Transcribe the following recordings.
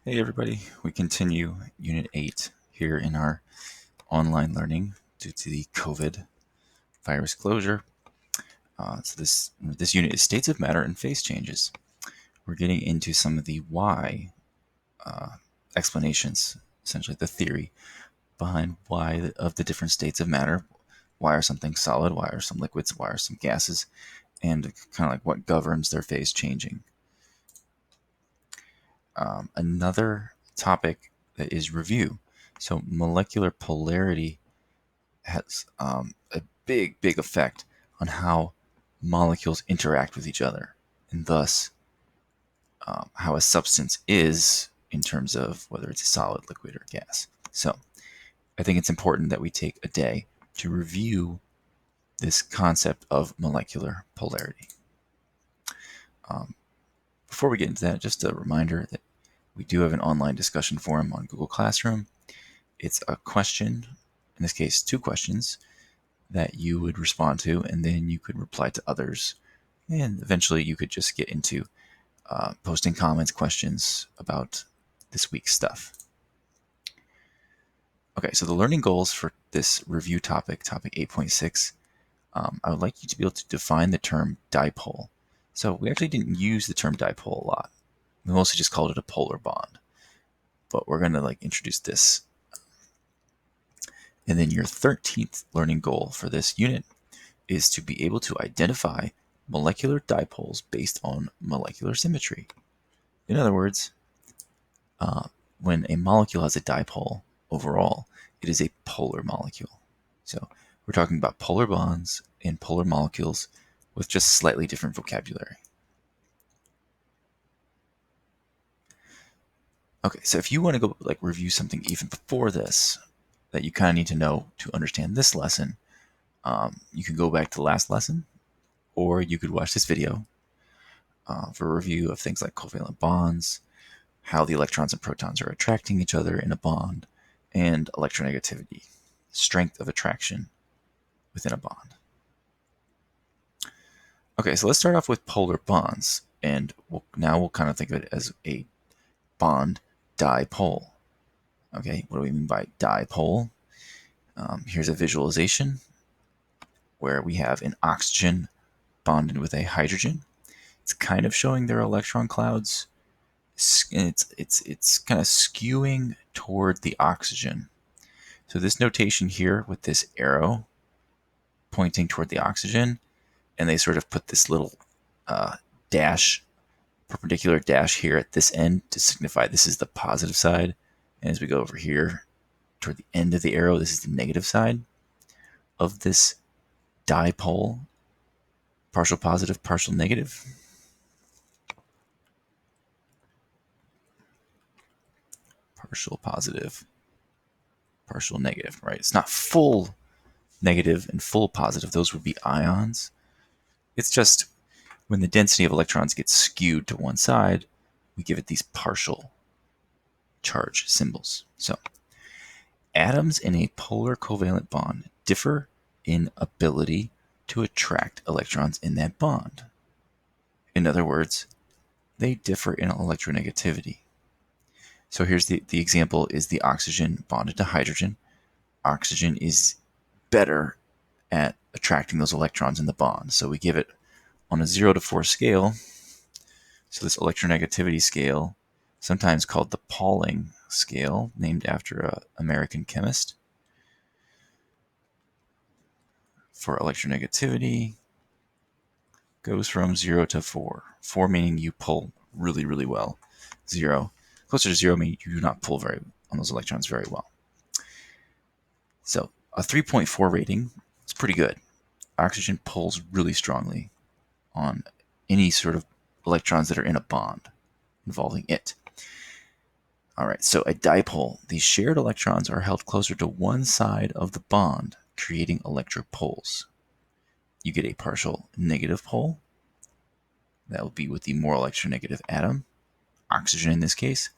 Hey everybody, we continue Unit 8 here in our online learning due to the COVID virus closure. So this unit is states of matter and phase changes. We're getting into some of the why explanations, essentially the theory behind why of the different states of matter. Why are some things solid? Why are some liquids? Why are some gases? And kind of like what governs their phase changing. Another topic that is review. So molecular polarity has a big effect on how molecules interact with each other, and thus how a substance is in terms of whether it's a solid, liquid, or gas. So I think it's important that we take a day to review this concept of molecular polarity. Before we get into that, just a reminder that we do have an online discussion forum on Google Classroom. It's a question, in this case, 2 questions that you would respond to, and then you could reply to others. And eventually you could just get into posting comments, questions about this week's stuff. Okay, so the learning goals for this review topic 8.6, I would like you to be able to define the term dipole. So we actually didn't use the term dipole a lot. We mostly just called it a polar bond. But we're going to introduce this. And then your 13th learning goal for this unit is to be able to identify molecular dipoles based on molecular symmetry. In other words, when a molecule has a dipole overall, it is a polar molecule. So we're talking about polar bonds and polar molecules with just slightly different vocabulary. Okay, so if you want to go review something even before this that you kind of need to know to understand this lesson, you can go back to the last lesson, or you could watch this video for a review of things like covalent bonds, how the electrons and protons are attracting each other in a bond, and electronegativity, strength of attraction within a bond. Okay, so let's start off with polar bonds, and now we'll kind of think of it as a bond dipole. Okay, what do we mean by dipole? Here's a visualization where we have an oxygen bonded with a hydrogen. It's kind of showing their electron clouds. It's kind of skewing toward the oxygen. So this notation here with this arrow pointing toward the oxygen, and they sort of put this little dash, perpendicular dash here at this end to signify this is the positive side. And as we go over here toward the end of the arrow, this is the negative side of this dipole, partial positive, partial negative. Partial positive, partial negative, right? It's not full negative and full positive. Those would be ions. It's just when the density of electrons gets skewed to one side, we give it these partial charge symbols. So atoms in a polar covalent bond differ in ability to attract electrons in that bond. In other words, they differ in electronegativity. So here's the example is the oxygen bonded to hydrogen. Oxygen is better at attracting those electrons in the bond. So we give it on a 0 to 4 scale. So this electronegativity scale, sometimes called the Pauling scale, named after an American chemist. For electronegativity, goes from 0 to 4. 4 meaning you pull really well. 0, closer to 0 meaning you do not pull on those electrons very well. So a 3.4 rating is pretty good. Oxygen pulls really strongly on any sort of electrons that are in a bond involving it. All right, so a dipole, these shared electrons are held closer to one side of the bond, creating electric poles. You get a partial negative pole. That will be with the more electronegative atom, oxygen in this case.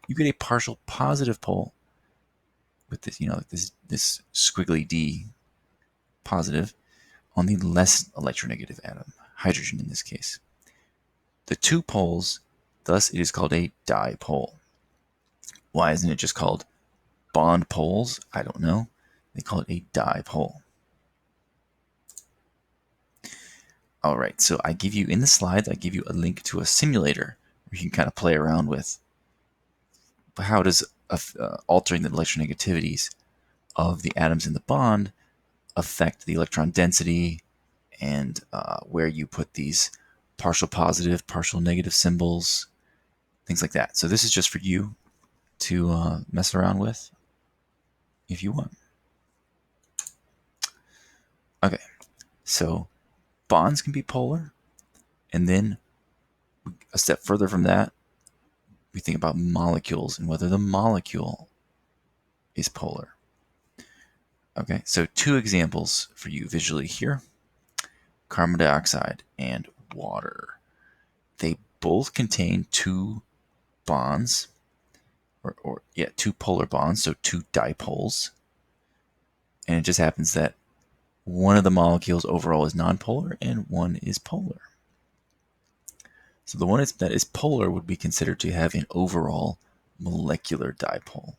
You get a partial positive pole with this, this squiggly D positive on the less electronegative atom, hydrogen in this case. The two poles, thus it is called a dipole. Why isn't it just called bond poles? I don't know. They call it a dipole. All right, so I give you in the slides, I give you a link to a simulator where you can kind of play around with how does altering the electronegativities of the atoms in the bond affect the electron density and where you put these partial positive, partial negative symbols, things like that. So this is just for you to mess around with if you want. Okay, so bonds can be polar, and then a step further from that, we think about molecules and whether the molecule is polar. Okay, so two examples for you visually here: carbon dioxide and water. They both contain two bonds, two polar bonds, so two dipoles. And it just happens that one of the molecules overall is nonpolar and one is polar. So the one that is polar would be considered to have an overall molecular dipole.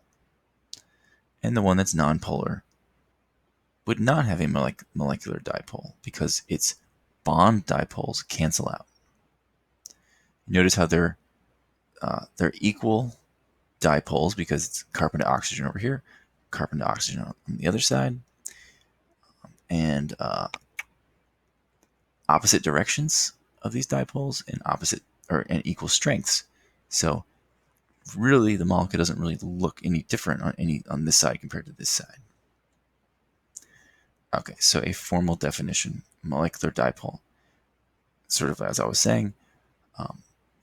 And the one that's nonpolar would not have a molecular dipole because its bond dipoles cancel out. Notice how they're equal dipoles because it's carbon to oxygen over here, carbon to oxygen on the other side, and opposite directions of these dipoles and equal strengths. So really, the molecule doesn't really look any different on this side compared to this side. Okay, so a formal definition: molecular dipole. Sort of as I was saying,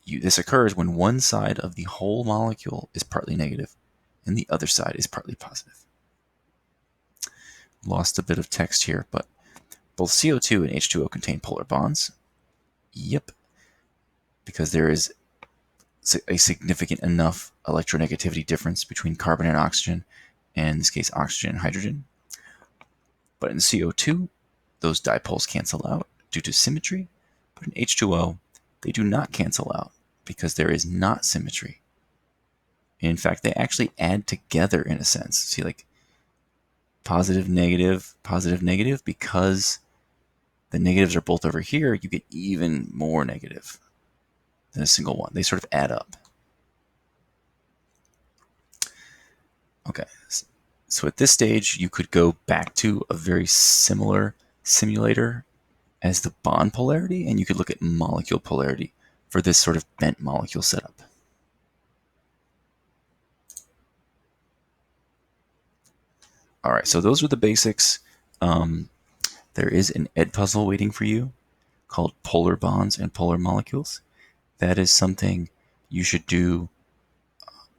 this occurs when one side of the whole molecule is partly negative and the other side is partly positive. Lost a bit of text here, but both CO2 and H2O contain polar bonds. Yep, because there is a significant enough electronegativity difference between carbon and oxygen, and in this case, oxygen and hydrogen. But in CO2, those dipoles cancel out due to symmetry, but in H2O, they do not cancel out because there is not symmetry. In fact, they actually add together in a sense. See, like positive, negative, because the negatives are both over here, you get even more negative than a single one. They sort of add up. Okay, so at this stage, you could go back to a very similar simulator as the bond polarity, and you could look at molecule polarity for this sort of bent molecule setup. All right, so those are the basics. There is an Edpuzzle waiting for you called Polar Bonds and Polar Molecules. That is something you should do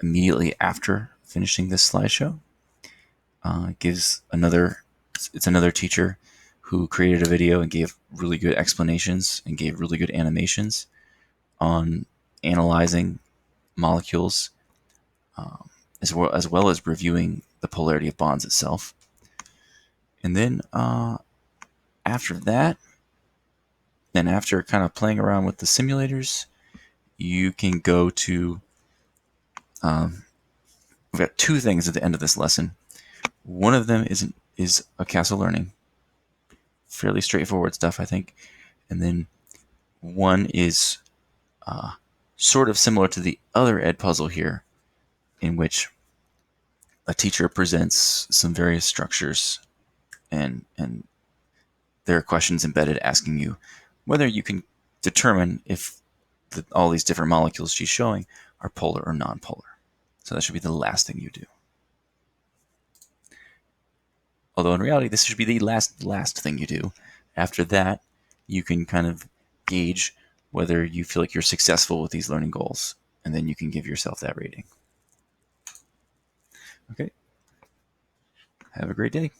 immediately after finishing this slideshow. It's another teacher who created a video and gave really good explanations and gave really good animations on analyzing molecules, as well as reviewing the polarity of bonds itself. And then after that, and after kind of playing around with the simulators, you can go to, we've got two things at the end of this lesson. One of them is a Castle Learning. Fairly straightforward stuff, I think. And then one is sort of similar to the other Edpuzzle here, in which a teacher presents some various structures and there are questions embedded asking you whether you can determine if all these different molecules she's showing are polar or non-polar. So that should be the last thing you do. Although in reality, this should be the last thing you do. After that, you can kind of gauge whether you feel like you're successful with these learning goals, and then you can give yourself that rating. Okay. Have a great day.